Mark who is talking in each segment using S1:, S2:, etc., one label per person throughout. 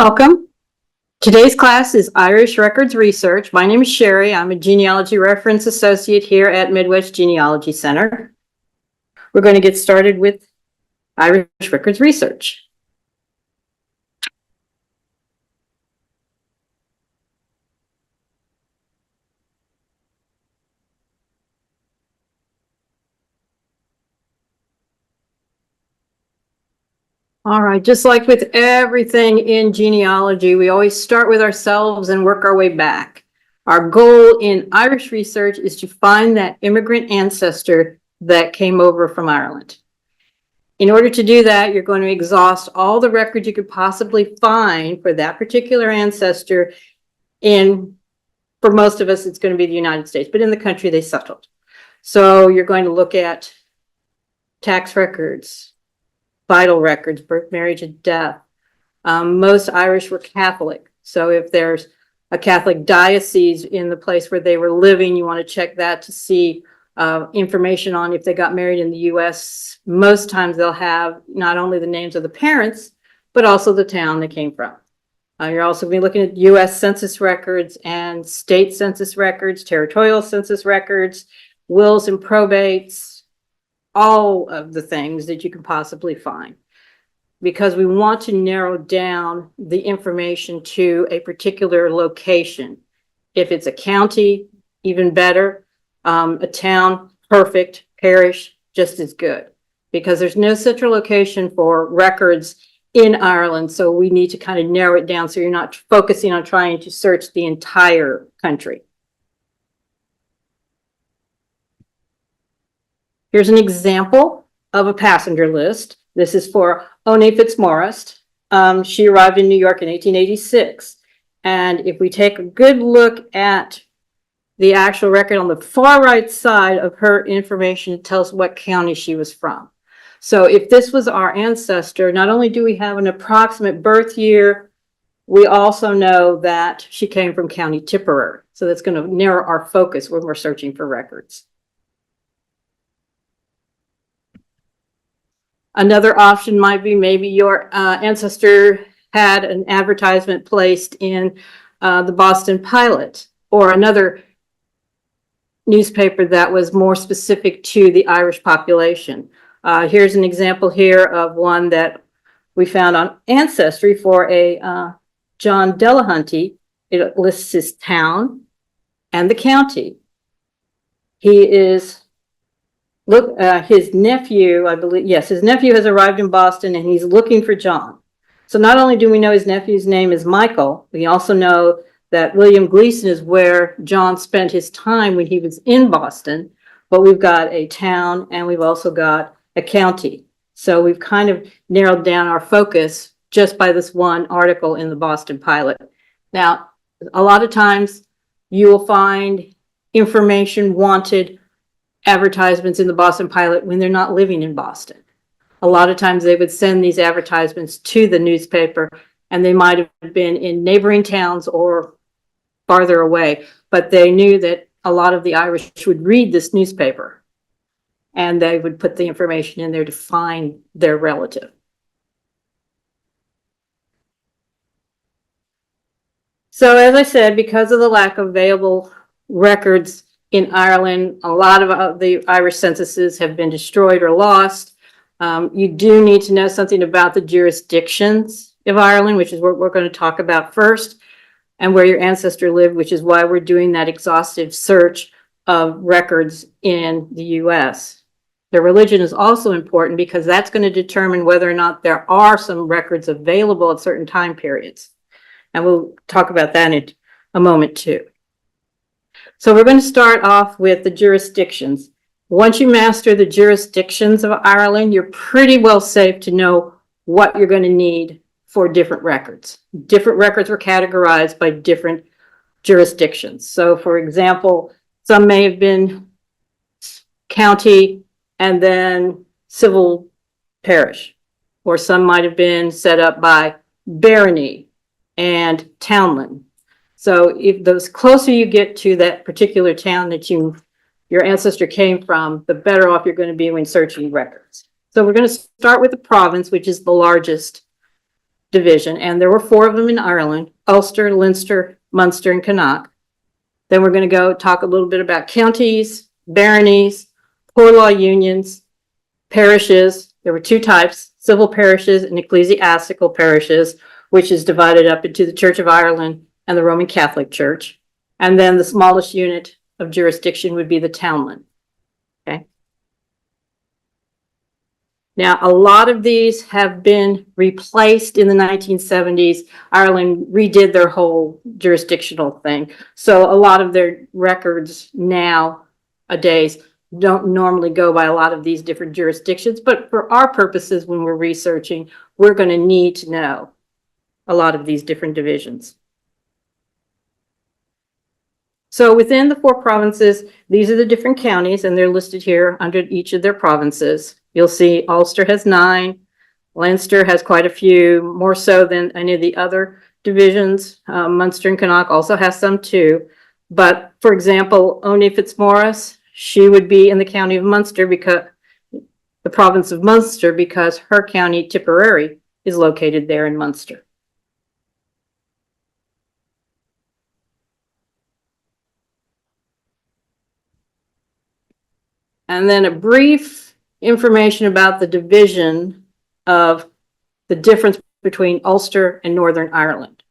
S1: welcome. Today's class is Irish Records Research. My name is Sherry. I'm a Genealogy Reference Associate here at Midwest Genealogy Center. We're going to get started with Irish Records Research. All right, just like with everything in genealogy, we always start with ourselves and work our way back. Our goal in Irish research is to find that immigrant ancestor that came over from Ireland. In order to do that, you're going to exhaust all the records you could possibly find for that particular ancestor. For most of us, it's going to be the United States, but in the country they settled. So you're going to look at tax records, vital records, birth, marriage, and death. Most Irish were Catholic. So if there's a Catholic diocese in the place where they were living, you want to check that to see information on if they got married in the US. Most times they'll have not only the names of the parents, but also the town they came from. You're also going to be looking at US Census records and state census records, territorial census records, wills and probates, all of the things that you can possibly find, because we want to narrow down the information to a particular location. If it's a county, even better. A town, perfect. Parish, just as good, because there's no central location for records in Ireland. So we need to kind of narrow it down so you're not focusing on trying to search the entire country. Here's an example of a passenger list. This is for One Fitzmaurice. She arrived in New York in 1886. And if we take a good look at the actual record on the far right side of her information, it tells what county she was from. So if this was our ancestor, not only do we have an approximate birth year, we also know that she came from County Tipperary. So that's going to narrow our focus when we're searching for records. Another option might be maybe your ancestor had an advertisement placed in the Boston Pilot, or another newspaper that was more specific to the Irish population. Here's an example here of one that we found on Ancestry for a John Delahunty. It lists his town and the county. He is his nephew, I believe, yes, his nephew has arrived in Boston and he's looking for John. So not only do we know his nephew's name is Michael, we also know that William Gleason is where John spent his time when he was in Boston, but we've got a town and we've also got a county. So we've kind of narrowed down our focus just by this one article in the Boston Pilot. Now, a lot of times you will find information wanted advertisements in the Boston Pilot when they're not living in Boston. A lot of times they would send these advertisements to the newspaper and they might have been in neighboring towns or farther away, but they knew that a lot of the Irish would read this newspaper and they would put the information in there to find their relative. So as I said, because of the lack of available records in Ireland, a lot of the Irish censuses have been destroyed or lost. You do need to know something about the jurisdictions of Ireland, which is what we're going to talk about first, and where your ancestor lived, which is why we're doing that exhaustive search of records in the US. Their religion is also important because that's going to determine whether or not there are some records available at certain time periods. And we'll talk about that in a moment too. So we're going to start off with the jurisdictions. Once you master the jurisdictions of Ireland, you're pretty well safe to know what you're going to need for different records. Different records were categorized by different jurisdictions. So for example, some may have been county and then civil parish, or some might have been set up by barony and townland. So if the closer you get to that particular town that your ancestor came from, the better off you're going to be when searching records. So we're going to start with the province, which is the largest division, and there were 4 of them in Ireland: Ulster, Leinster, Munster, and Connacht. Then we're going to go talk a little bit about counties, baronies, poor law unions, parishes. There were 2 types: civil parishes and ecclesiastical parishes, which is divided up into the Church of Ireland and the Roman Catholic Church. And then the smallest unit of jurisdiction would be the townland. Okay. Now, a lot of these have been replaced in the 1970s. Ireland redid their whole jurisdictional thing. So a lot of their records nowadays don't normally go by a lot of these different jurisdictions. But for our purposes, when we're researching, we're going to need to know a lot of these different divisions. So within the 4 provinces, these are the different counties, and they're listed here under each of their provinces. You'll see Ulster has 9, Leinster has quite a few, more so than any of the other divisions. Munster and Connacht also has some too. But for example, Oni Fitzmaurice, she would be in the county of Munster, because the province of Munster, because her county, Tipperary, is located there in Munster. And then a brief information about the division of the difference between Ulster and Northern Ireland.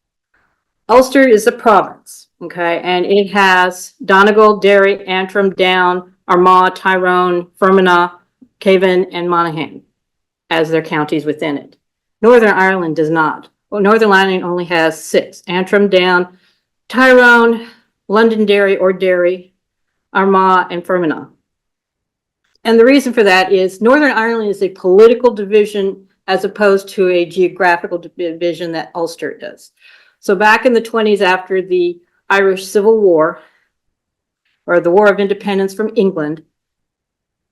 S1: Ulster is a province, okay, and it has Donegal, Derry, Antrim, Down, Armagh, Tyrone, Fermanagh, Cavan, and Monaghan as their counties within it. Northern Ireland does not. Well, Northern Ireland only has 6: Antrim, Down, Tyrone, Londonderry or Derry, Armagh, and Fermanagh. And the reason for that is Northern Ireland is a political division as opposed to a geographical division that Ulster is. So back in the 20s, after the Irish Civil War, or the War of Independence from England,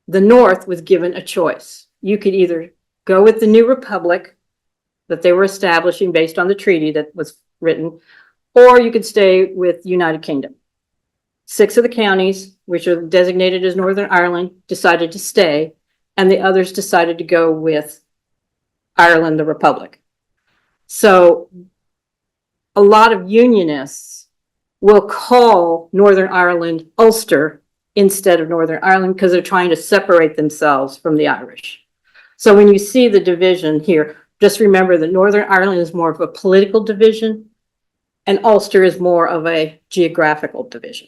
S1: the North was given a choice. You could either go with the new republic that they were establishing based on the treaty that was written, or you could stay with the United Kingdom. 6 of the counties, which are designated as Northern Ireland, decided to stay, and the others decided to go with Ireland, the Republic. So a lot of Unionists will call Northern Ireland Ulster instead of Northern Ireland because they're trying to separate themselves from the Irish. So when you see the division here, just remember that Northern Ireland is more of a political division and Ulster is more of a geographical division.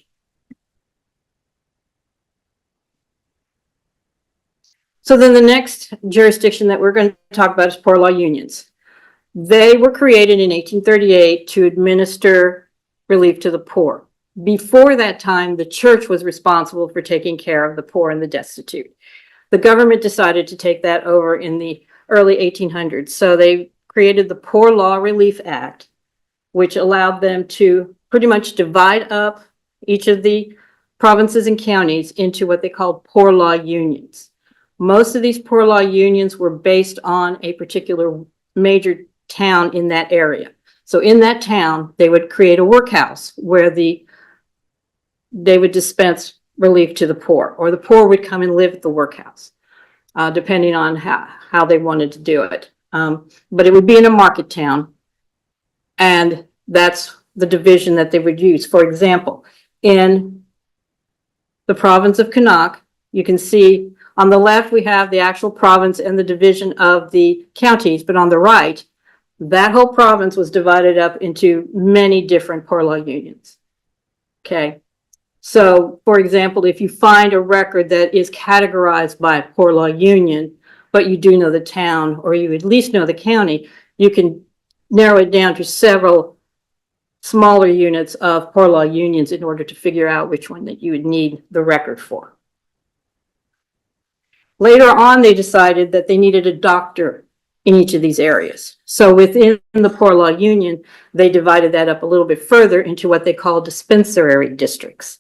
S1: So then the next jurisdiction that we're going to talk about is poor law unions. They were created in 1838 to administer relief to the poor. Before that time, the church was responsible for taking care of the poor and the destitute. The government decided to take that over in the early 1800s. So they created the Poor Law Relief Act, which allowed them to pretty much divide up each of the provinces and counties into what they called poor law unions. Most of these poor law unions were based on a particular major town in that area. So in that town, they would create a workhouse where they would dispense relief to the poor, or the poor would come and live at the workhouse, depending on how they wanted to do it. But it would be in a market town, and that's the division that they would use. For example, in the province of Connacht, you can see on the left, we have the actual province and the division of the counties, but on the right, that whole province was divided up into many different poor law unions. Okay. So, for example, if you find a record that is categorized by a poor law union, but you do know the town, or you at least know the county, you can narrow it down to several smaller units of poor law unions in order to figure out which one that you would need the record for. Later on, they decided that they needed a doctor in each of these areas. So within the poor law union, they divided that up a little bit further into what they call dispensary districts.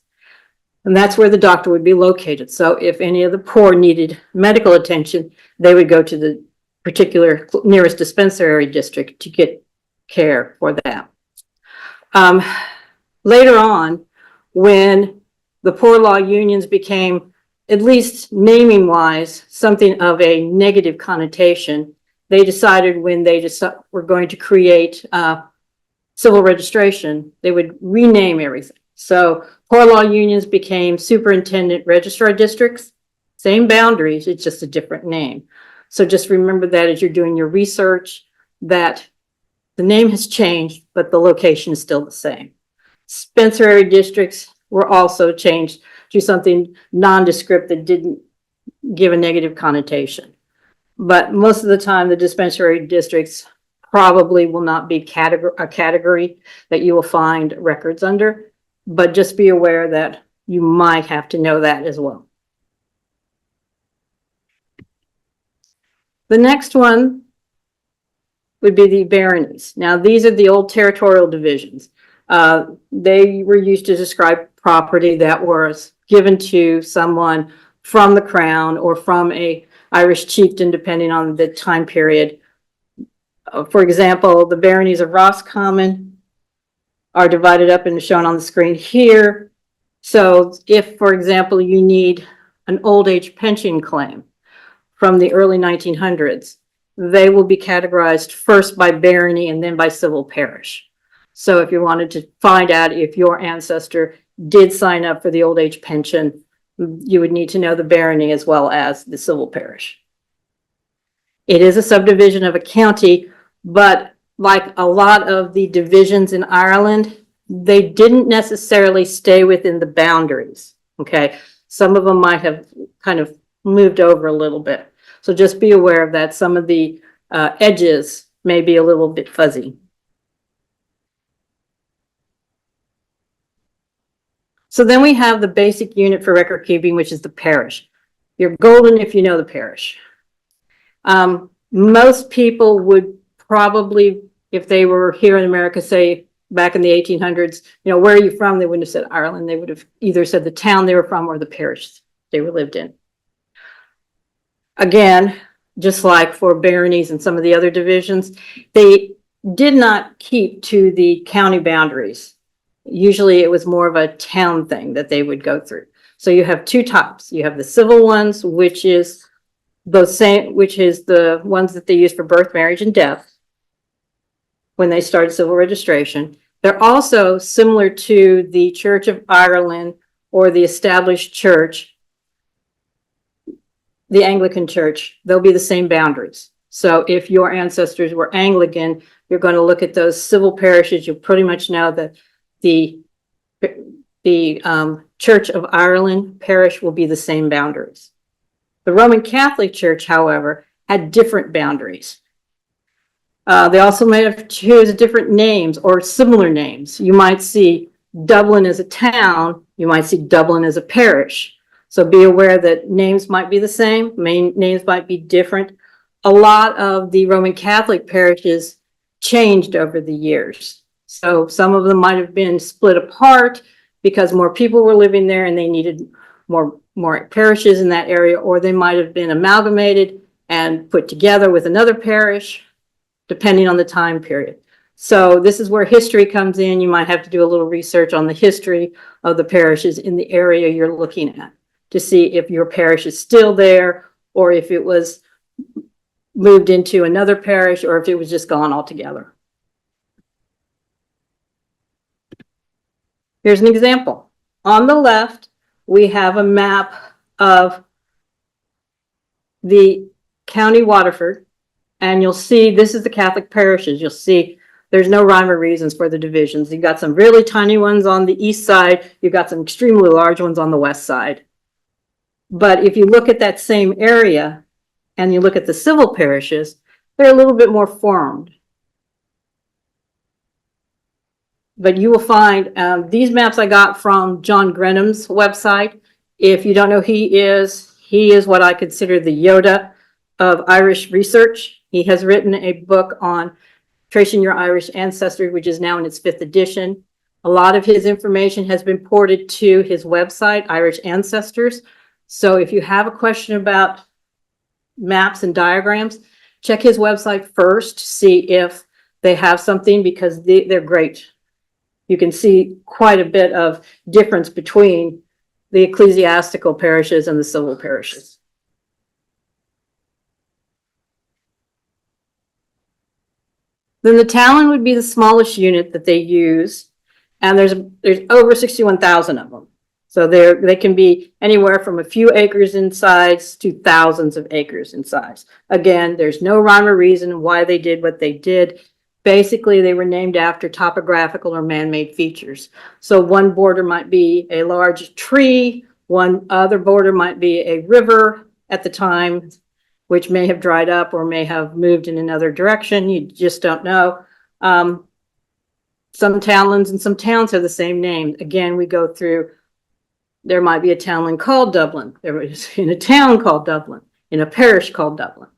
S1: And that's where the doctor would be located. So if any of the poor needed medical attention, they would go to the particular nearest dispensary district to get care for that. Later on, when the poor law unions became, at least naming wise, something of a negative connotation, they decided when they just were going to create civil registration, they would rename everything. So poor law unions became superintendent registrar districts, same boundaries, it's just a different name. So just remember that as you're doing your research, that the name has changed, but the location is still the same. Spencer area districts were also changed to something nondescript that didn't give a negative connotation. But most of the time, the dispensary districts probably will not be a category that you will find records under, but just be aware that you might have to know that as well. The next one would be the baronies. Now, these are the old territorial divisions. They were used to describe property that was given to someone from the crown or from a Irish chieftain, depending on the time period. For example, the baronies of Roscommon are divided up and shown on the screen here. So if, for example, you need an old age pension claim from the early 1900s, they will be categorized first by barony and then by civil parish. So if you wanted to find out if your ancestor did sign up for the old age pension, you would need to know the barony as well as the civil parish. It is a subdivision of a county, but like a lot of the divisions in Ireland, they didn't necessarily stay within the boundaries, okay? Some of them might have kind of moved over a little bit. So just be aware of that. Some of the edges may be a little bit fuzzy. So then we have the basic unit for record keeping, which is the parish. You're golden if you know the parish. Most people would probably, if they were here in America, say back in the 1800s, you know, where are you from? They wouldn't have said Ireland. They would have either said the town they were from or the parish they were lived in. Again, just like for baronies and some of the other divisions, they did not keep to the county boundaries. Usually it was more of a town thing that they would go through. So you have two types. You have the civil ones, which is the ones that they use for birth, marriage, and death when they started civil registration. They're also similar to the Church of Ireland or the established church, the Anglican Church. They'll be the same boundaries. So if your ancestors were Anglican, you're going to look at those civil parishes. You'll pretty much know that the Church of Ireland parish will be the same boundaries. The Roman Catholic Church, however, had different boundaries. They also may have chosen different names or similar names. You might see Dublin as a town. You might see Dublin as a parish. So be aware that names might be the same, names might be different. A lot of the Roman Catholic parishes changed over the years. So some of them might have been split apart because more people were living there and they needed more parishes in that area, or they might have been amalgamated and put together with another parish, depending on the time period. So this is where history comes in. You might have to do a little research on the history of the parishes in the area you're looking at to see if your parish is still there or if it was moved into another parish or if it was just gone altogether. Here's an example. On the left, we have a map of the County Waterford, and you'll see this is the Catholic parishes. You'll see there's no rhyme or reasons for the divisions. You've got some really tiny ones on the east side. You've got some extremely large ones on the west side. But if you look at that same area and you look at the civil parishes, they're a little bit more formed. But you will find these maps I got from John Grenham's website. If you don't know who he is what I consider the Yoda of Irish research. He has written a book on tracing your Irish ancestry, which is now in its 5th edition. A lot of his information has been ported to his website, Irish Ancestors. So if you have a question about maps and diagrams, check his website first, see if they have something, because they're great. You can see quite a bit of difference between the ecclesiastical parishes and the civil parishes. Then the talon would be the smallest unit that they use, and there's over 61,000 of them. So they can be anywhere from a few acres in size to thousands of acres in size. Again, there's no rhyme or reason why they did what they did. Basically, they were named after topographical or man-made features. So one border might be a large tree, one other border might be a river at the time, which may have dried up or may have moved in another direction. You just don't know. Some townlands and some towns have the same name. Again, we go through, there might be a townland called Dublin. There was in a town called Dublin, in a parish called Dublin.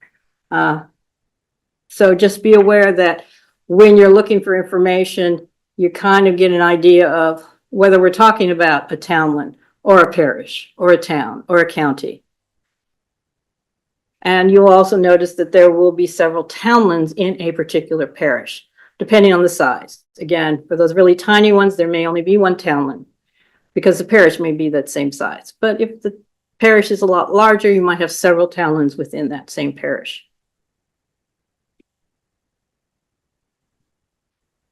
S1: So just be aware that when you're looking for information, you kind of get an idea of whether we're talking about a townland or a parish or a town or a county. And you'll also notice that there will be several townlands in a particular parish, depending on the size. Again, for those really tiny ones, there may only be one townland because the parish may be that same size. But if the parish is a lot larger, you might have several townlands within that same parish.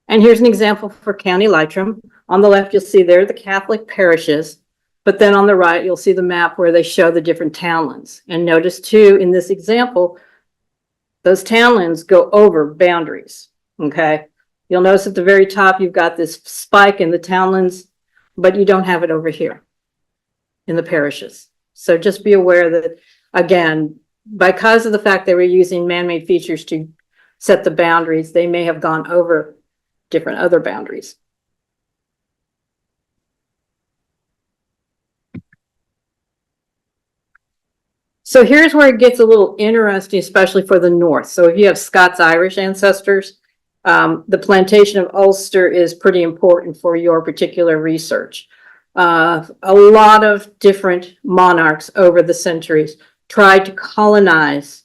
S1: And here's an example for County Leitrim. On the left, you'll see there the Catholic parishes. But then on the right, you'll see the map where they show the different townlands. And notice too, in this example, those townlands go over boundaries, okay? You'll notice at the very top, you've got this spike in the townlands, but you don't have it over here in the parishes. So just be aware that, again, because of the fact they were using man-made features to set the boundaries, they may have gone over different other boundaries. So here's where it gets a little interesting, especially for the North. So if you have Scots-Irish ancestors, the plantation of Ulster is pretty important for your particular research. A lot of different monarchs over the centuries tried to colonize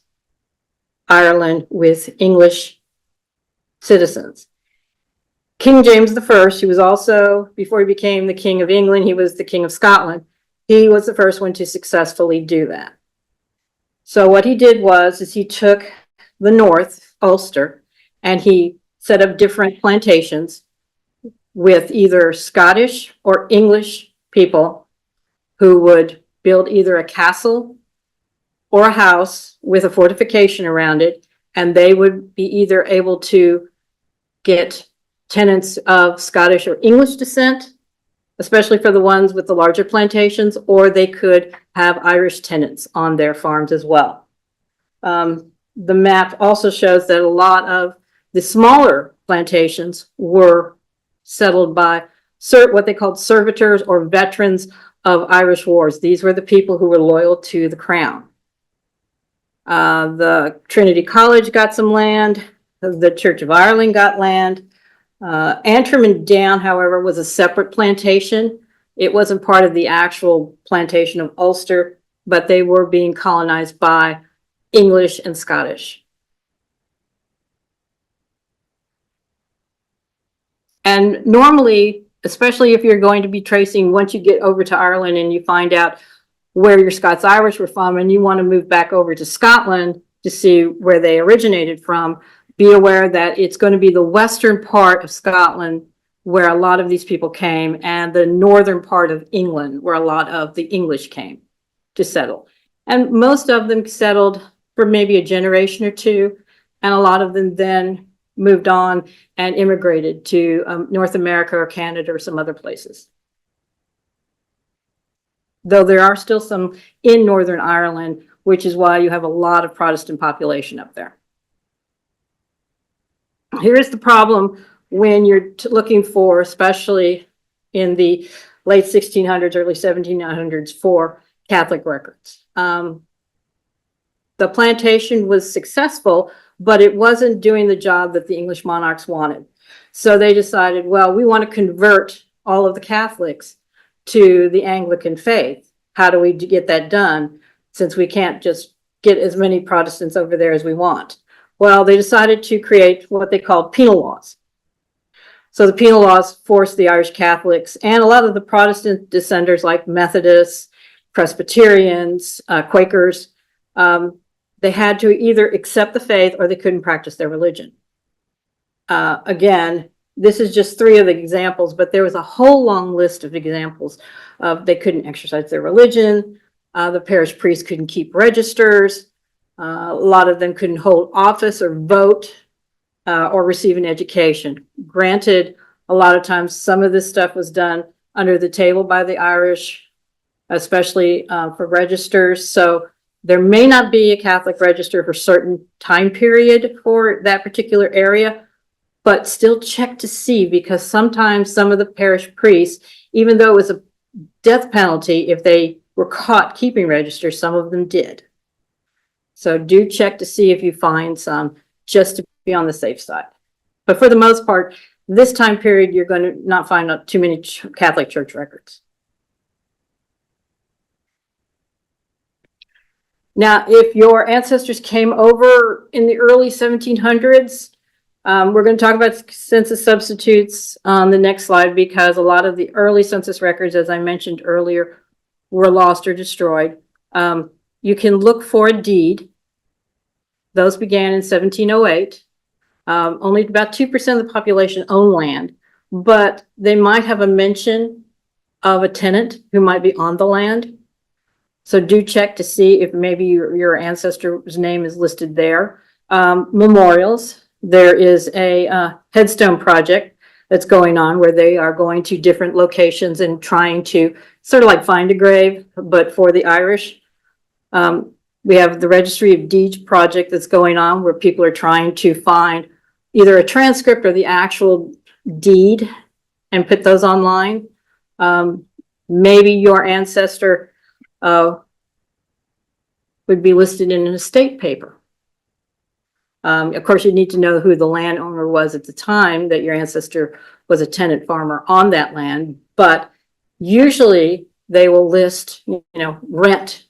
S1: Ireland with English citizens. King James I, who was also, before he became the King of England, he was the King of Scotland. He was the first one to successfully do that. So what he did is he took the North, Ulster, and he set up different plantations with either Scottish or English people who would build either a castle or a house with a fortification around it, and they would be either able to get tenants of Scottish or English descent, especially for the ones with the larger plantations, or they could have Irish tenants on their farms as well. The map also shows that a lot of the smaller plantations were settled by what they called servitors or veterans of Irish wars. These were the people who were loyal to the crown. The Trinity College got some land. The Church of Ireland got land. Antrim and Down, however, was a separate plantation. It wasn't part of the actual plantation of Ulster, but they were being colonized by English and Scottish. And normally, especially if you're going to be tracing, once you get over to Ireland and you find out where your Scots-Irish were from and you want to move back over to Scotland to see where they originated from, be aware that it's going to be the western part of Scotland where a lot of these people came, and the northern part of England where a lot of the English came to settle. And most of them settled for maybe a generation or two, and a lot of them then moved on and immigrated to North America or Canada or some other places. Though there are still some in Northern Ireland, which is why you have a lot of Protestant population up there. Here's the problem when you're looking for, especially in the late 1600s, early 1700s, for Catholic records. The plantation was successful, but it wasn't doing the job that the English monarchs wanted. So they decided, well, we want to convert all of the Catholics to the Anglican faith. How do we get that done, since we can't just get as many Protestants over there as we want? Well, they decided to create what they called penal laws. So the penal laws forced the Irish Catholics and a lot of the Protestant dissenters like Methodists, Presbyterians, Quakers, they had to either accept the faith or they couldn't practice their religion. again, this is just 3 of the examples, but there was a whole long list of examples of they couldn't exercise their religion. The parish priest couldn't keep registers. A lot of them couldn't hold office or vote or receive an education. Granted, a lot of times some of this stuff was done under the table by the Irish, especially for registers. So there may not be a Catholic register for a certain time period for that particular area, but still check to see, because sometimes some of the parish priests, even though it was a death penalty, if they were caught keeping registers, some of them did. So do check to see if you find some, just to be on the safe side. But for the most part, this time period, you're going to not find too many Catholic Church records. Now, if your ancestors came over in the early 1700s, we're going to talk about census substitutes on the next slide, because a lot of the early census records, as I mentioned earlier, were lost or destroyed. You can look for a deed. Those began in 1708. Only about 2% of the population own land, but they might have a mention of a tenant who might be on the land. So do check to see if maybe your ancestor's name is listed there. Memorials. There is a headstone project that's going on where they are going to different locations and trying to sort of like find a grave, but for the Irish. We have the Registry of Deeds project that's going on where people are trying to find either a transcript or the actual deed and put those online. Maybe your ancestor would be listed in an estate paper. Of course, you need to know who the landowner was at the time that your ancestor was a tenant farmer on that land, but usually they will list, rent.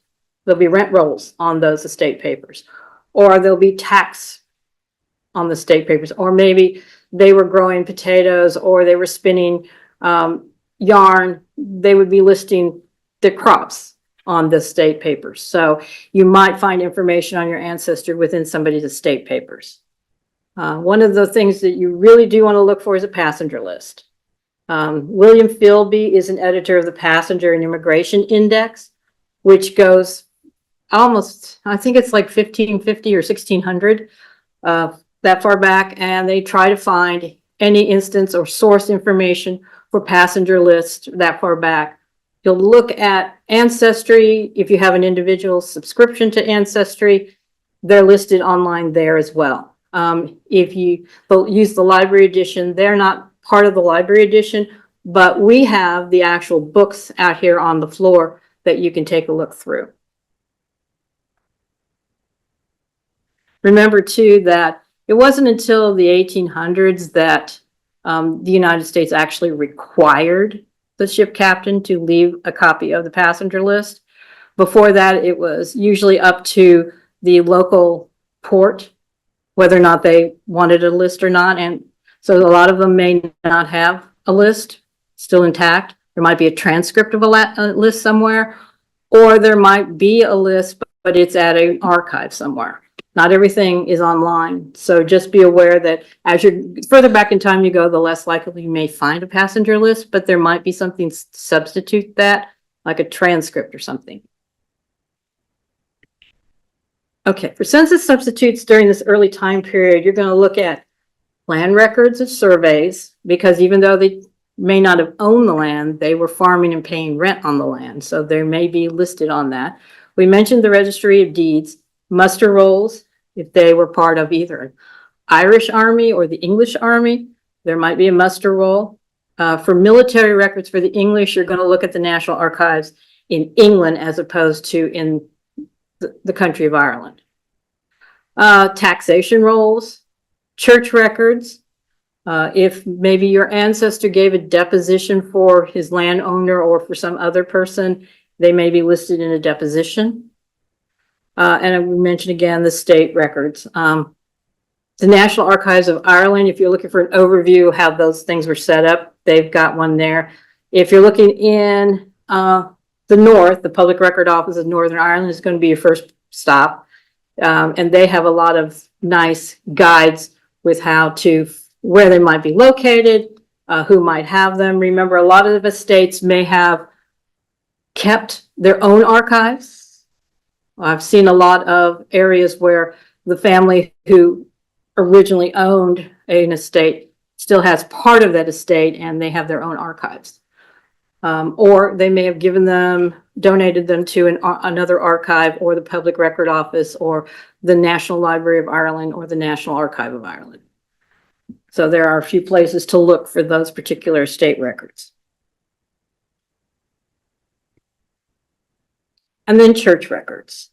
S1: There'll be rent rolls on those estate papers, or there'll be tax on the estate papers, or maybe they were growing potatoes or they were spinning yarn. They would be listing their crops on the estate papers. So you might find information on your ancestor within somebody's estate papers. One of the things that you really do want to look for is a passenger list. William Philby is an editor of the Passenger and Immigration Index, which goes almost, I think it's like 1550 or 1600, that far back, and they try to find any instance or source information for passenger lists that far back. You'll look at Ancestry. If you have an individual subscription to Ancestry, they're listed online there as well. If you use the library edition, they're not part of the library edition, but we have the actual books out here on the floor that you can take a look through. Remember too that it wasn't until the 1800s that the United States actually required the ship captain to leave a copy of the passenger list. Before that, it was usually up to the local port whether or not they wanted a list or not. And so a lot of them may not have a list still intact. There might be a transcript of a list somewhere, or there might be a list, but it's at an archive somewhere. Not everything is online. So just be aware that as you're further back in time you go, the less likely you may find a passenger list, but there might be something to substitute that, like a transcript or something. Okay, for census substitutes during this early time period, you're going to look at land records and surveys, because even though they may not have owned the land, they were farming and paying rent on the land. So they may be listed on that. We mentioned the Registry of Deeds, muster rolls, if they were part of either Irish Army or the English Army, there might be a muster roll. For military records for the English, you're going to look at the National Archives in England as opposed to in the country of Ireland. Taxation rolls, church records. If maybe your ancestor gave a deposition for his landowner or for some other person, they may be listed in a deposition. And we mentioned again the state records. The National Archives of Ireland, if you're looking for an overview of how those things were set up, they've got one there. If you're looking in the north, the Public Record Office of Northern Ireland is going to be your first stop. And they have a lot of nice guides with how to where they might be located, who might have them. Remember, a lot of estates may have kept their own archives. I've seen a lot of areas where the family who originally owned an estate still has part of that estate and they have their own archives. Or they may have given them, donated them to another archive or the Public Record Office or the National Library of Ireland or the National Archive of Ireland. So there are a few places to look for those particular estate records. And then church records.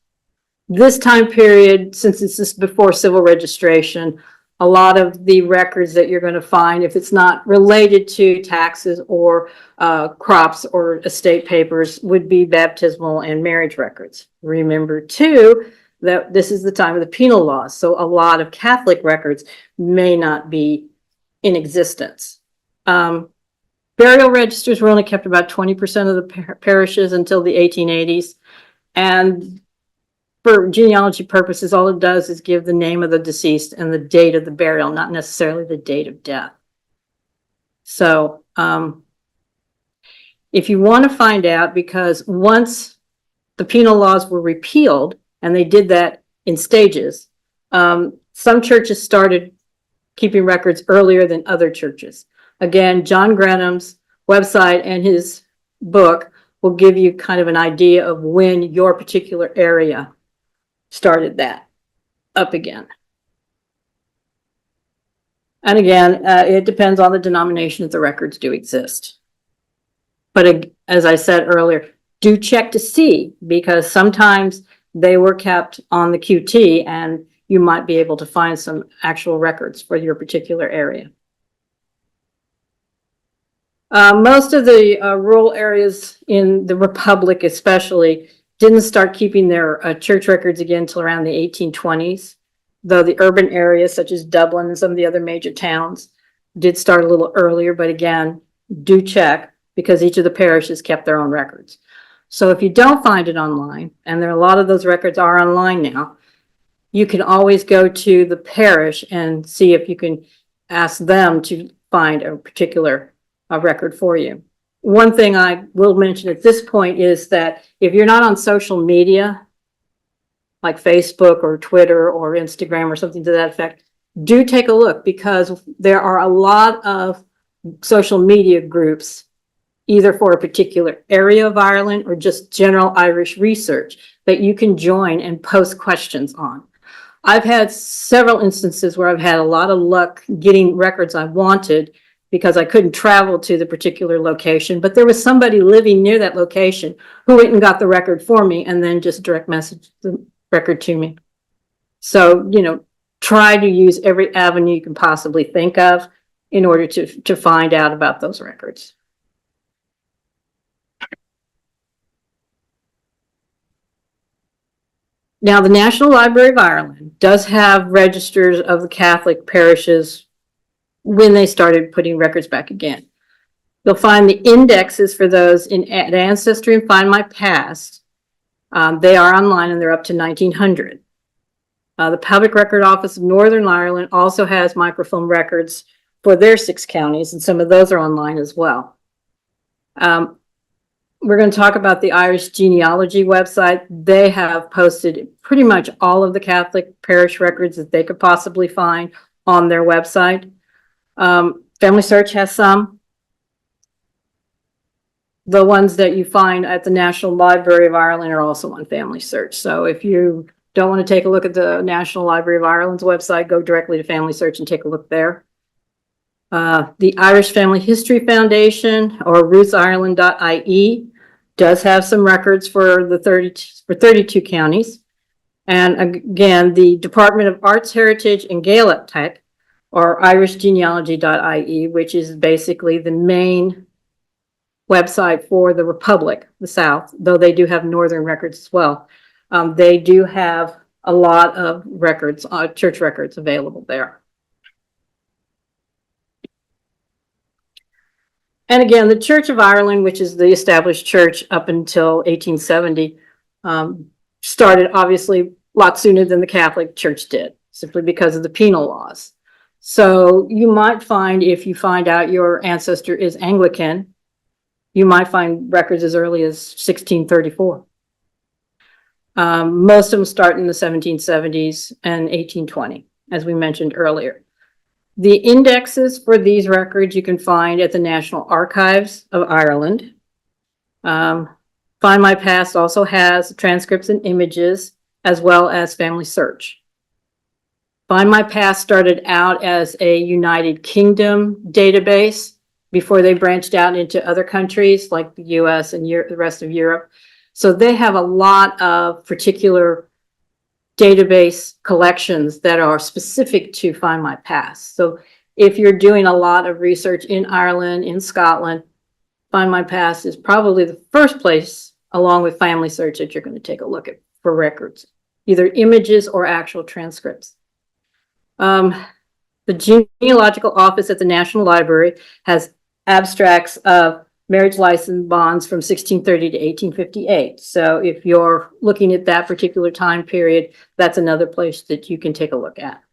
S1: This time period, since this is before civil registration, a lot of the records that you're going to find, if it's not related to taxes or crops or estate papers, would be baptismal and marriage records. Remember too, that this is the time of the penal laws. So a lot of Catholic records may not be in existence. Burial registers were only kept about 20% of the parishes until the 1880s. And for genealogy purposes, all it does is give the name of the deceased and the date of the burial, not necessarily the date of death. So if you want to find out, because once the penal laws were repealed, and they did that in stages, some churches started keeping records earlier than other churches. Again, John Grenham's website and his book will give you kind of an idea of when your particular area started that up again. And again, it depends on the denomination if the records do exist. But as I said earlier, do check to see, because sometimes they were kept on the QT and you might be able to find some actual records for your particular area. Most of the rural areas in the Republic especially didn't start keeping their church records again until around the 1820s, though the urban areas such as Dublin and some of the other major towns did start a little earlier. But again, do check, because each of the parishes kept their own records. So if you don't find it online, and there are a lot of those records are online now, you can always go to the parish and see if you can ask them to find a particular record for you. One thing I will mention at this point is that if you're not on social media, like Facebook or Twitter or Instagram or something to that effect, do take a look, because there are a lot of social media groups, either for a particular area of Ireland or just general Irish research, that you can join and post questions on. I've had several instances where I've had a lot of luck getting records I wanted because I couldn't travel to the particular location, but there was somebody living near that location who went and got the record for me and then just direct messaged the record to me. So, you know, try to use every avenue you can possibly think of in order to find out about those records. Now, the National Library of Ireland does have registers of the Catholic parishes when they started putting records back again. You'll find the indexes for those at Ancestry and Find My Past. They are online and they're up to 1900. The Public Record Office of Northern Ireland also has microfilm records for their 6 counties, and some of those are online as well. We're going to talk about the Irish Genealogy website. They have posted pretty much all of the Catholic parish records that they could possibly find on their website. Family Search has some. The ones that you find at the National Library of Ireland are also on Family Search. So if you don't want to take a look at the National Library of Ireland's website, go directly to Family Search and take a look there. The Irish Family History Foundation, or rootsireland.ie, does have some records for the 32 counties. And again, the Department of Arts, Heritage, and Gaelic Tech, or irishgenealogy.ie, which is basically the main website for the Republic, the South, though they do have Northern records as well. They do have a lot of records, church records available there. And again, the Church of Ireland, which is the established church up until 1870, started obviously a lot sooner than the Catholic Church did, simply because of the penal laws. So you might find, if you find out your ancestor is Anglican, you might find records as early as 1634. Most of them start in the 1770s and 1820, as we mentioned earlier. The indexes for these records you can find at the National Archives of Ireland. Find My Past also has transcripts and images, as well as Family Search. Find My Past started out as a United Kingdom database before they branched out into other countries like the US and the rest of Europe. So they have a lot of particular database collections that are specific to Find My Past. So if you're doing a lot of research in Ireland, in Scotland, Find My Past is probably the first place, along with Family Search, that you're going to take a look at for records, either images or actual transcripts. The Genealogical Office at the National Library has abstracts of marriage license bonds from 1630 to 1858. So if you're looking at that particular time period, that's another place that you can take a look at.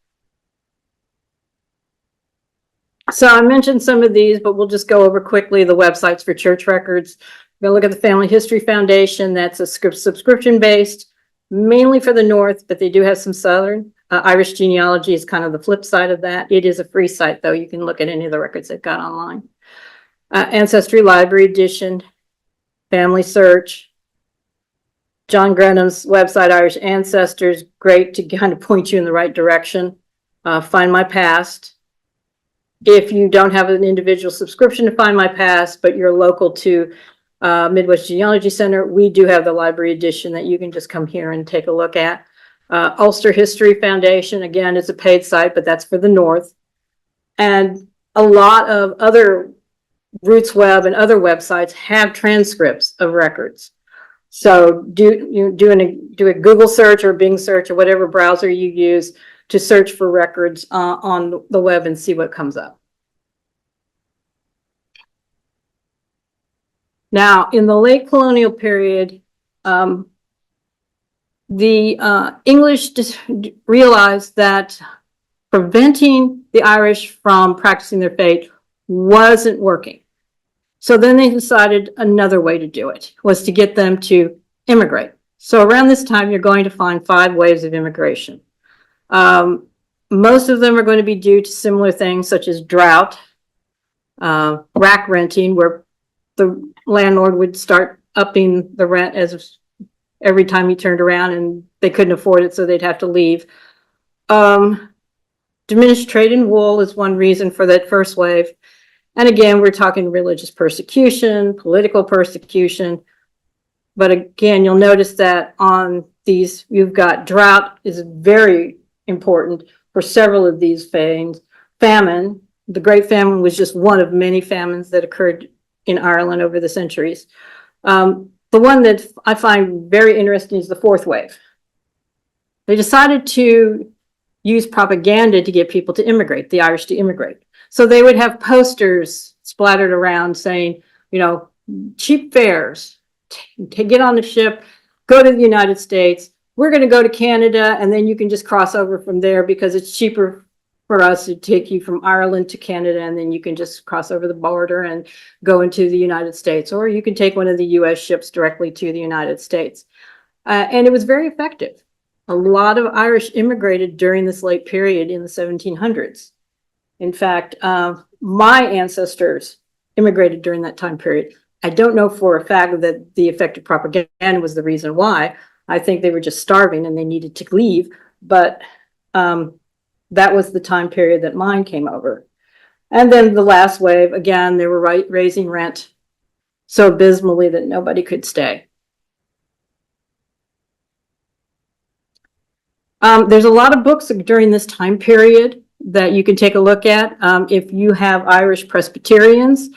S1: So I mentioned some of these, but we'll just go over quickly the websites for church records. We're going to look at the Family History Foundation. That's a subscription-based, mainly for the North, but they do have some Southern. Irish Genealogy is kind of the flip side of that. It is a free site, though. You can look at any of the records they've got online. Ancestry Library Edition, Family Search, John Grenham's website, Irish Ancestors, great to kind of point you in the right direction. Find My Past. If you don't have an individual subscription to Find My Past, but you're local to Midwest Genealogy Center, we do have the library edition that you can just come here and take a look at. Ulster History Foundation, again, is a paid site, but that's for the North. And a lot of other Roots Web and other websites have transcripts of records. So do a Google search or Bing search or whatever browser you use to search for records on the web and see what comes up. Now, in the late colonial period, the English just realized that preventing the Irish from practicing their faith wasn't working. So then they decided another way to do it was to get them to immigrate. So around this time, you're going to find 5 waves of immigration. Most of them are going to be due to similar things such as drought, rack renting, where the landlord would start upping the rent as every time he turned around and they couldn't afford it, so they'd have to leave. Diminished trade in wool is one reason for that first wave. And again, we're talking religious persecution, political persecution. But again, you'll notice that on these, you've got drought is very important for several of these things. Famine, the Great Famine was just one of many famines that occurred in Ireland over the centuries. The one that I find very interesting is the fourth wave. They decided to use propaganda to get people to immigrate, the Irish to immigrate. So they would have posters splattered around saying, you know, cheap fares, get on the ship, go to the United States. We're going to go to Canada, and then you can just cross over from there because it's cheaper for us to take you from Ireland to Canada, and then you can just cross over the border and go into the United States, or you can take one of the US ships directly to the United States. And it was very effective. A lot of Irish immigrated during this late period in the 1700s. In fact, my ancestors immigrated during that time period. I don't know for a fact that the effective propaganda was the reason why. I think they were just starving and they needed to leave, but that was the time period that mine came over. And then the last wave, again, they were raising rent so abysmally that nobody could stay. There's a lot of books during this time period that you can take a look at. If you have Irish Presbyterians,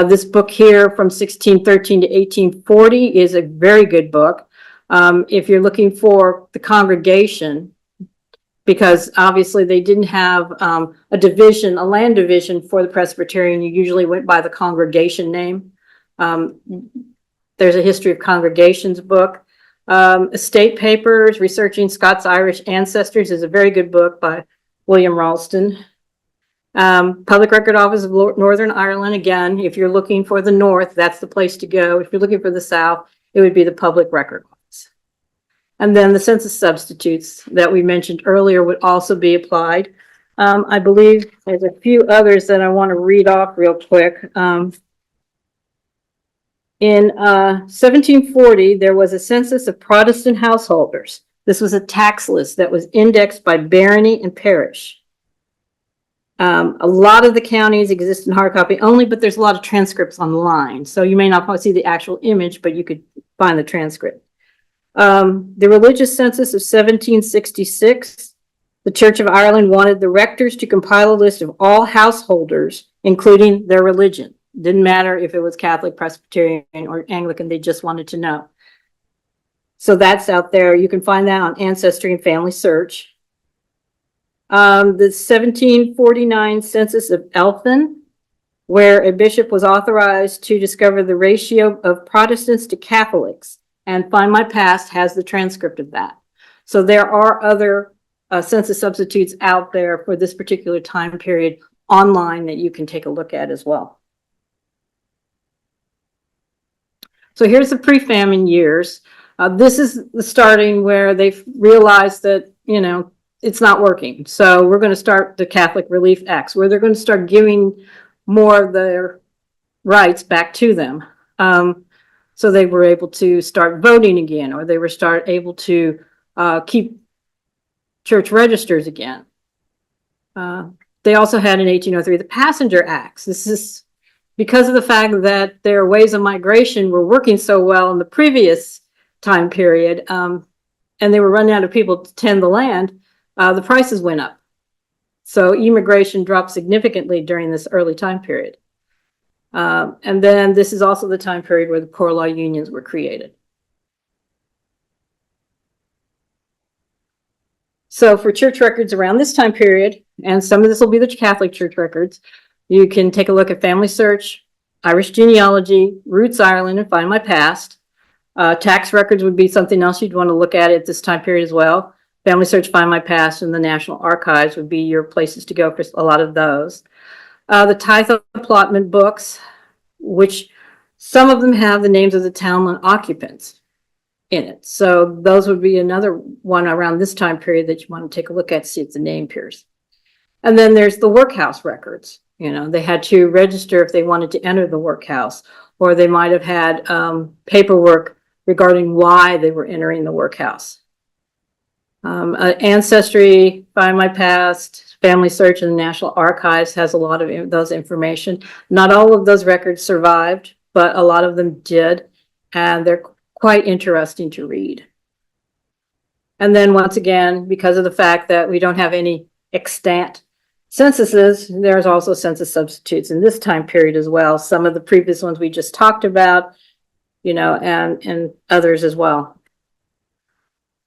S1: this book here from 1613 to 1840 is a very good book. If you're looking for the congregation, because obviously they didn't have a division, a land division for the Presbyterian, you usually went by the congregation name. There's a History of Congregations book. Estate Papers, Researching Scots-Irish Ancestors is a very good book by William Ralston. Public Record Office of Northern Ireland, again, if you're looking for the north, that's the place to go. If you're looking for the south, it would be the Public Record Office. And then the census substitutes that we mentioned earlier would also be applied. I believe there's a few others that I want to read off real quick. In 1740, there was a census of Protestant householders. This was a tax list that was indexed by barony and parish. A lot of the counties exist in hard copy only, but there's a lot of transcripts online. So you may not see the actual image, but you could find the transcript. The religious census of 1766, the Church of Ireland wanted the rectors to compile a list of all householders, including their religion. Didn't matter if it was Catholic, Presbyterian, or Anglican, they just wanted to know. So that's out there. You can find that on Ancestry and Family Search. The 1749 census of Elphin, where a bishop was authorized to discover the ratio of Protestants to Catholics, and Find My Past has the transcript of that. So there are other census substitutes out there for this particular time period online that you can take a look at as well. So here's the pre-famine years. This is the starting where they've realized that, you know, it's not working. So we're going to start the Catholic Relief Acts, where they're going to start giving more of their rights back to them. So they were able to start voting again, or they were able to keep church registers again. They also had in 1803 the Passenger Acts. This is because of the fact that their ways of migration were working so well in the previous time period, and they were running out of people to tend the land. The prices went up. So immigration dropped significantly during this early time period. And then this is also the time period where the poor law unions were created. So for church records around this time period, and some of this will be the Catholic church records, you can take a look at Family Search, Irish Genealogy, Roots Ireland, and Find My Past. Tax records would be something else you'd want to look at this time period as well. Family Search, Find My Past, and the National Archives would be your places to go for a lot of those. The tithe allotment books, which some of them have the names of the townland occupants in it. So those would be another one around this time period that you want to take a look at, see if the name appears. And then there's the workhouse records. You know, they had to register if they wanted to enter the workhouse, or they might have had paperwork regarding why they were entering the workhouse. Ancestry, Find My Past, Family Search, and the National Archives has a lot of those information. Not all of those records survived, but a lot of them did, and they're quite interesting to read. And then once again, because of the fact that we don't have any extant censuses, there's also census substitutes in this time period as well. Some of the previous ones we just talked about, you know, and others as well.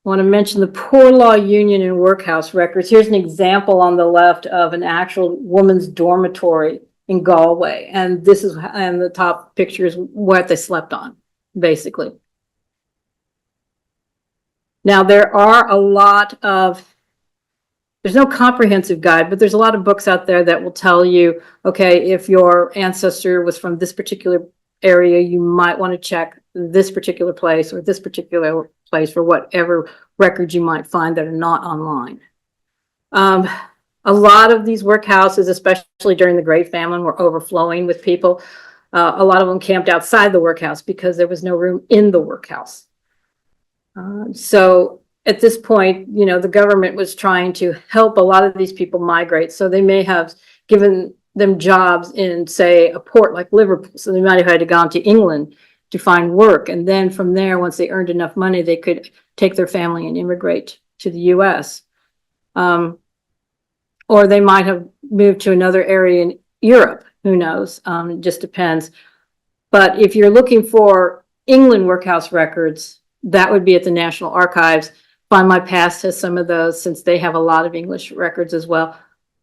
S1: I want to mention the Poor Law Union and Workhouse records. Here's an example on the left of an actual woman's dormitory in Galway. And this is, and the top picture is what they slept on, basically. Now, there are a lot of, there's no comprehensive guide, but there's a lot of books out there that will tell you, okay, if your ancestor was from this particular area, you might want to check this particular place or this particular place for whatever records you might find that are not online. A lot of these workhouses, especially during the Great Famine, were overflowing with people. A lot of them camped outside the workhouse because there was no room in the workhouse. So at this point, you know, the government was trying to help a lot of these people migrate. So they may have given them jobs in, say, a port like Liverpool. So they might have had to go to England to find work. And then from there, once they earned enough money, they could take their family and immigrate to the US. Or they might have moved to another area in Europe. Who knows? It just depends. But if you're looking for England workhouse records, that would be at the National Archives. Find My Past has some of those, since they have a lot of English records as well.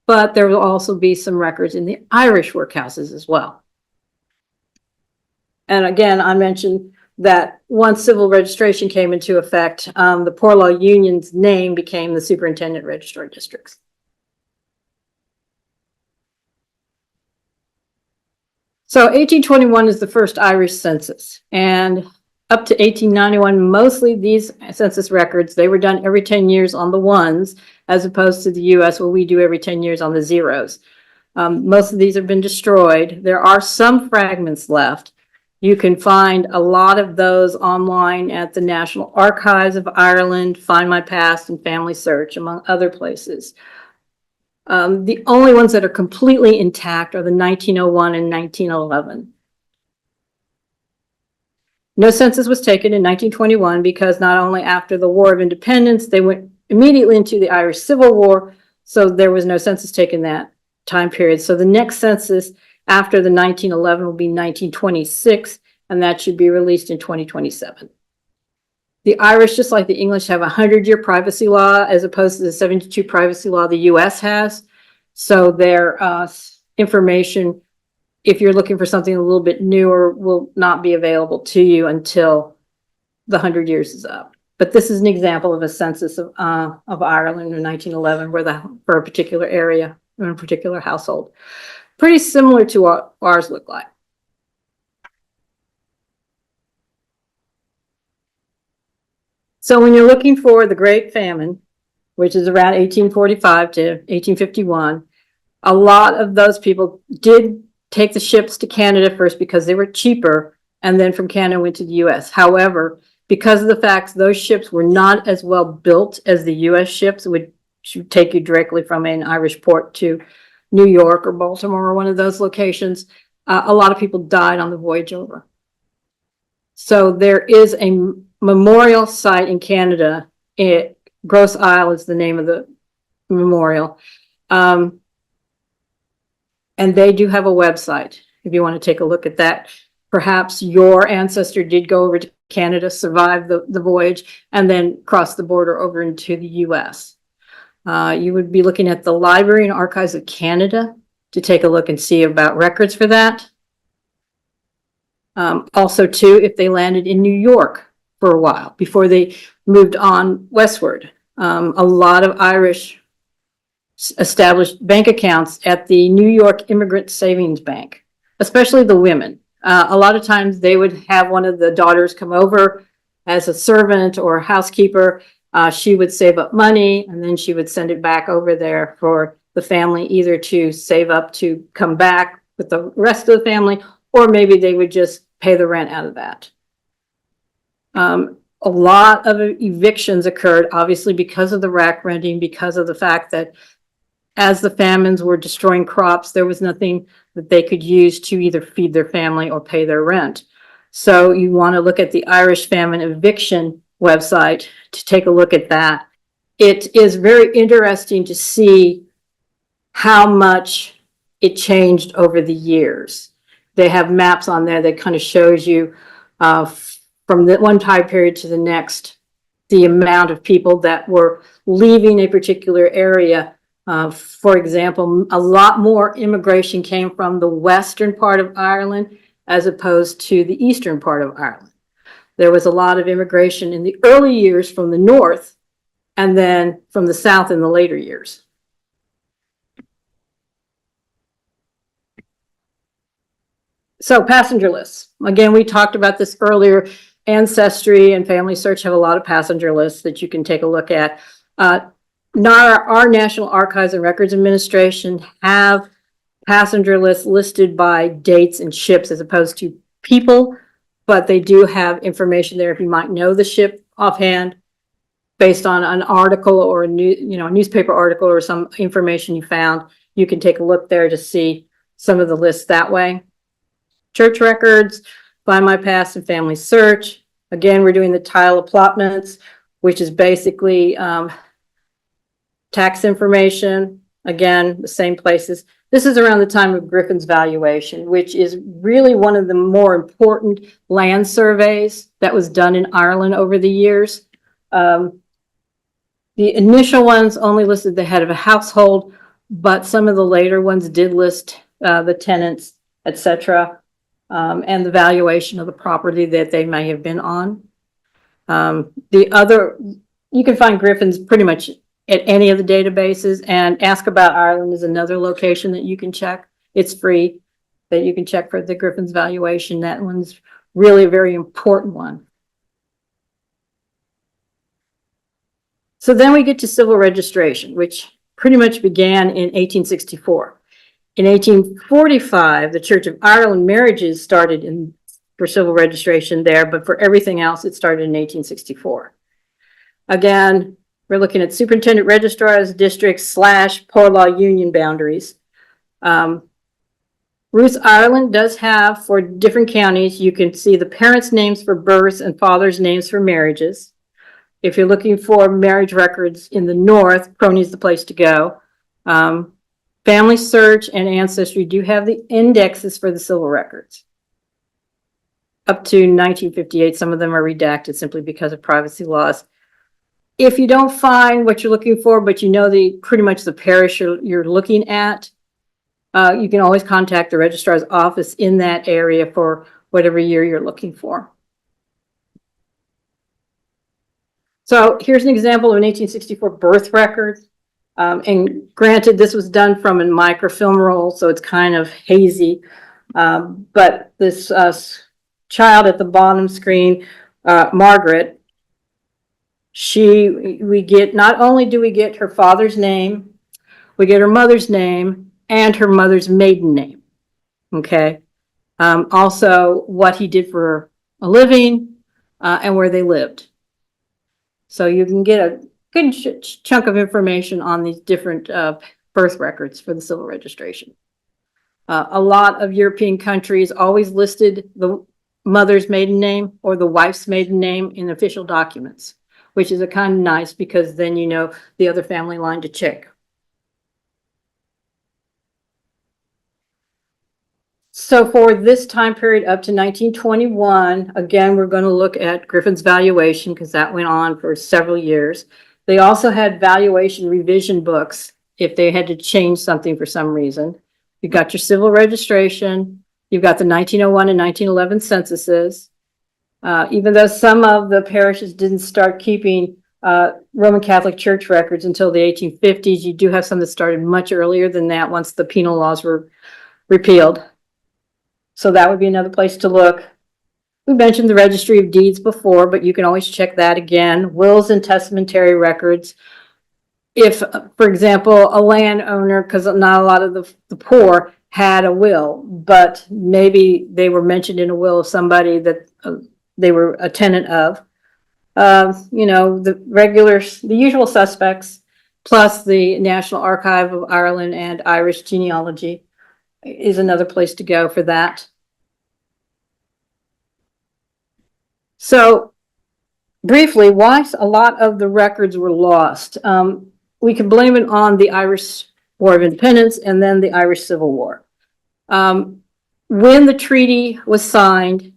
S1: But there will also be some records in the Irish workhouses as well. And again, I mentioned that once civil registration came into effect, the Poor Law Union's name became the Superintendent Registrar Districts. So 1821 is the first Irish census, and up to 1891, mostly these census records, they were done every 10 years on the ones, as opposed to the US where we do every 10 years on the zeros. Most of these have been destroyed. There are some fragments left. You can find a lot of those online at the National Archives of Ireland, Find My Past, and Family Search, among other places. The only ones that are completely intact are the 1901 and 1911. No census was taken in 1921 because not only after the War of Independence, they went immediately into the Irish Civil War, so there was no census taken that time period. So the next census after the 1911 will be 1926, and that should be released in 2027. The Irish, just like the English, have a 100-year privacy law as opposed to the 72 privacy law the US has. So their information, if you're looking for something a little bit newer, will not be available to you until the 100 years is up. But this is an example of a census of Ireland in 1911 for a particular area, in a particular household. Pretty similar to what ours look like. So when you're looking for the Great Famine, which is around 1845 to 1851, a lot of those people did take the ships to Canada first because they were cheaper, and then from Canada went to the US. However, because of the fact those ships were not as well built as the US ships, which would take you directly from an Irish port to New York or Baltimore or one of those locations, a lot of people died on the voyage over. So there is a memorial site in Canada. Grosse Isle is the name of the memorial. And they do have a website if you want to take a look at that. Perhaps your ancestor did go over to Canada, survive the voyage, and then cross the border over into the US. You would be looking at the Library and Archives of Canada to take a look and see about records for that. Also, too, if they landed in New York for a while before they moved on westward. A lot of Irish established bank accounts at the New York Immigrant Savings Bank, especially the women. A lot of times they would have one of the daughters come over as a servant or a housekeeper. She would save up money and then she would send it back over there for the family, either to save up to come back with the rest of the family, or maybe they would just pay the rent out of that. A lot of evictions occurred, obviously, because of the rack renting, because of the fact that as the famines were destroying crops, there was nothing that they could use to either feed their family or pay their rent. So you want to look at the Irish Famine Eviction website to take a look at that. It is very interesting to see how much it changed over the years. They have maps on there that kind of shows you from the one time period to the next, the amount of people that were leaving a particular area. For example, a lot more immigration came from the western part of Ireland as opposed to the eastern part of Ireland. There was a lot of immigration in the early years from the north and then from the south in the later years. So passenger lists. Again, we talked about this earlier. Ancestry and Family Search have a lot of passenger lists that you can take a look at. Our National Archives and Records Administration have passenger lists listed by dates and ships as opposed to people, but they do have information there if you might know the ship offhand based on an article or a newspaper article or some information you found. You can take a look there to see some of the lists that way. Church records, Find My Past and Family Search. Again, we're doing the tile allotments, which is basically tax information. Again, the same places. This is around the time of Griffin's valuation, which is really one of the more important land surveys that was done in Ireland over the years. The initial ones only listed the head of a household, but some of the later ones did list the tenants, etc., and the valuation of the property that they may have been on. You can find Griffins pretty much at any of the databases, and Ask About Ireland is another location that you can check. It's free. that you can check for the Griffin's valuation. That one's really a very important one. So then we get to civil registration, which pretty much began in 1864. In 1845, the Church of Ireland marriages started for civil registration there, but for everything else, it started in 1864. Again, we're looking at superintendent registrars, districts / poor law union boundaries. Ruth Ireland does have, for different counties, you can see the parents' names for births and fathers' names for marriages. If you're looking for marriage records in the north, Crony's the place to go. Family Search and Ancestry do have the indexes for the civil records. Up to 1958, some of them are redacted simply because of privacy laws. If you don't find what you're looking for, but you know pretty much the parish you're looking at, you can always contact the registrar's office in that area for whatever year you're looking for. So here's an example of an 1864 birth record. And granted, this was done from a microfilm roll, so it's kind of hazy. But this child at the bottom screen, Margaret, not only do we get her father's name, we get her mother's name and her mother's maiden name. Okay. Also what he did for a living, and where they lived. So you can get a good chunk of information on these different birth records for the civil registration. A lot of European countries always listed the mother's maiden name or the wife's maiden name in official documents, which is a kind of nice because then you know the other family line to check. So for this time period up to 1921, again, we're going to look at Griffin's valuation because that went on for several years. They also had valuation revision books if they had to change something for some reason. You've got your civil registration. You've got the 1901 and 1911 censuses. Even though some of the parishes didn't start keeping Roman Catholic Church records until the 1850s, you do have some that started much earlier than that once the penal laws were repealed. So that would be another place to look. We mentioned the Registry of Deeds before, but you can always check that again. Wills and testamentary records. If, for example, a landowner, because not a lot of the poor had a will, but maybe they were mentioned in a will of somebody that they were a tenant of. You know, the usual suspects, plus the National Archive of Ireland and Irish Genealogy is another place to go for that. So briefly, why a lot of the records were lost? We can blame it on the Irish War of Independence and then the Irish Civil War. When the treaty was signed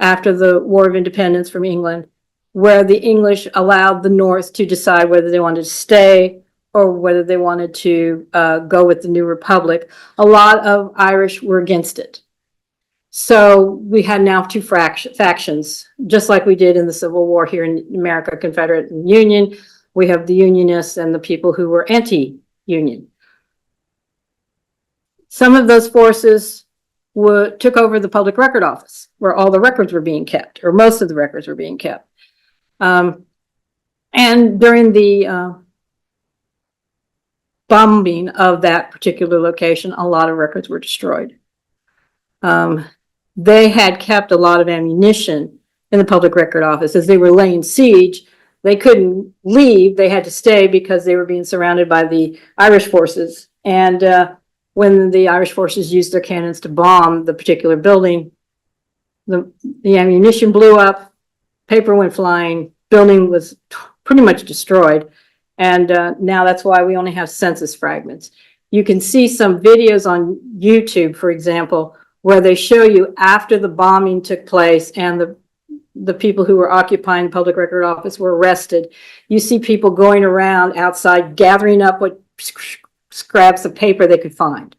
S1: after the War of Independence from England, where the English allowed the North to decide whether they wanted to stay or whether they wanted to go with the new republic, a lot of Irish were against it. So we had now two factions, just like we did in the Civil War here in America, Confederate and Union. We have the Unionists and the people who were anti-Union. Some of those forces took over the Public Record Office, where all the records were being kept, or most of the records were being kept. And during the bombing of that particular location, a lot of records were destroyed. They had kept a lot of ammunition in the Public Record Office. As they were laying siege, they couldn't leave. They had to stay because they were being surrounded by the Irish forces. And when the Irish forces used their cannons to bomb the particular building, the ammunition blew up, paper went flying, building was pretty much destroyed. And now that's why we only have census fragments. You can see some videos on YouTube, for example, where they show you after the bombing took place and the people who were occupying the Public Record Office were arrested. You see people going around outside gathering up what scraps of paper they could find.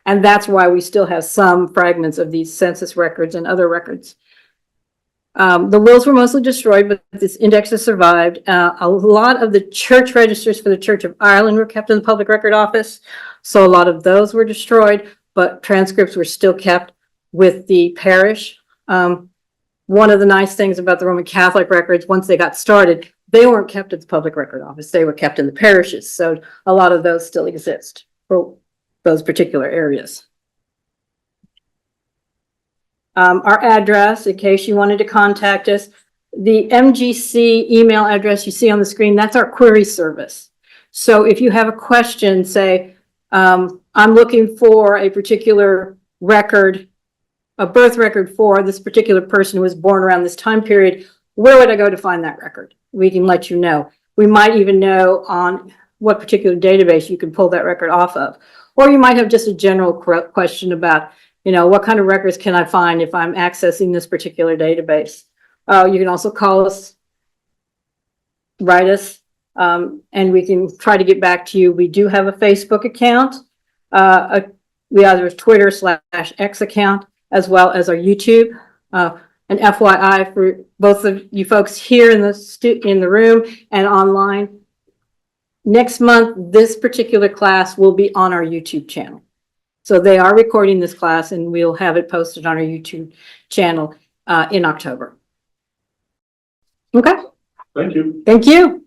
S1: And that's why we still have some fragments of these census records and other records. The wills were mostly destroyed, but this index has survived. A lot of the church registers for the Church of Ireland were kept in the Public Record Office, so a lot of those were destroyed. but transcripts were still kept with the parish. One of the nice things about the Roman Catholic records, once they got started, they weren't kept at the public record office. They were kept in the parishes. So a lot of those still exist for those particular areas. Our address, in case you wanted to contact us, the MGC email address you see on the screen, that's our query service. So if you have a question, say, I'm looking for a particular record, a birth record for this particular person who was born around this time period, where would I go to find that record? We can let you know. We might even know on what particular database you can pull that record off of. Or you might have just a general question about, you know, what kind of records can I find if I'm accessing this particular database? You can also call us, write us, and we can try to get back to you. We do have a Facebook account. We have a Twitter/X account, as well as our YouTube. An FYI for both of you folks here in the room and online. Next month, this particular class will be on our YouTube channel. So they are recording this class and we'll have it posted on our YouTube channel in October. Okay.
S2: Thank you.
S1: Thank you.